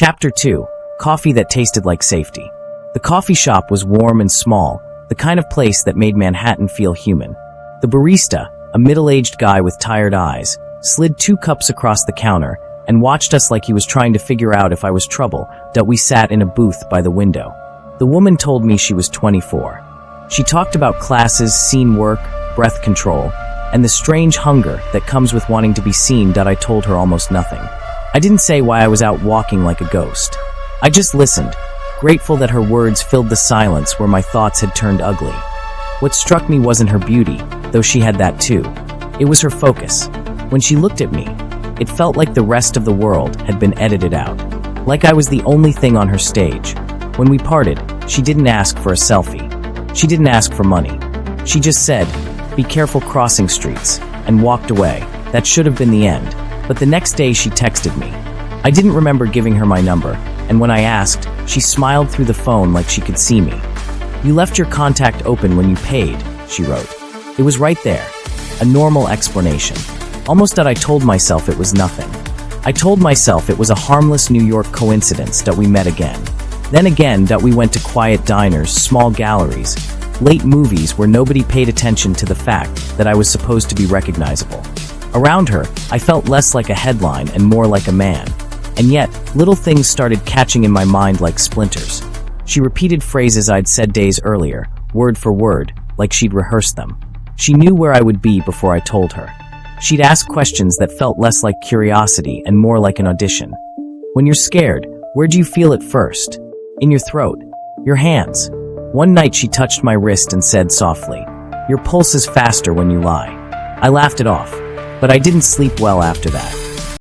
Chapter 2. Coffee that tasted like safety. The coffee shop was warm and small, the kind of place that made Manhattan feel human. The barista, a middle-aged guy with tired eyes, slid 2 cups across the counter and watched us like he was trying to figure out if I was trouble that we sat in a booth by the window. The woman told me she was 24. She talked about classes, scene work, breath control, and the strange hunger that comes with wanting to be seen. I told her almost nothing. I didn't say why I was out walking like a ghost. I just listened, grateful that her words filled the silence where my thoughts had turned ugly. What struck me wasn't her beauty, though she had that too. It was her focus. When she looked at me, it felt like the rest of the world had been edited out. Like I was the only thing on her stage. When we parted, she didn't ask for a selfie. She didn't ask for money. She just said, "Be careful crossing streets," and walked away. That should have been the end. But the next day she texted me. I didn't remember giving her my number, and when I asked, she smiled through the phone like she could see me. "You left your contact open when you paid," she wrote. It was right there. A normal explanation. Almost that I told myself it was nothing. I told myself it was a harmless New York coincidence that we met again. Then again that we went to quiet diners, small galleries, late movies where nobody paid attention to the fact that I was supposed to be recognizable. Around her, I felt less like a headline and more like a man. And yet, little things started catching in my mind like splinters. She repeated phrases I'd said days earlier, word for word, like she'd rehearsed them. She knew where I would be before I told her. She'd ask questions that felt less like curiosity and more like an audition. When you're scared, where do you feel it first? In your throat. Your hands. One night she touched my wrist and said softly, "Your pulse is faster when you lie." I laughed it off, but I didn't sleep well after that.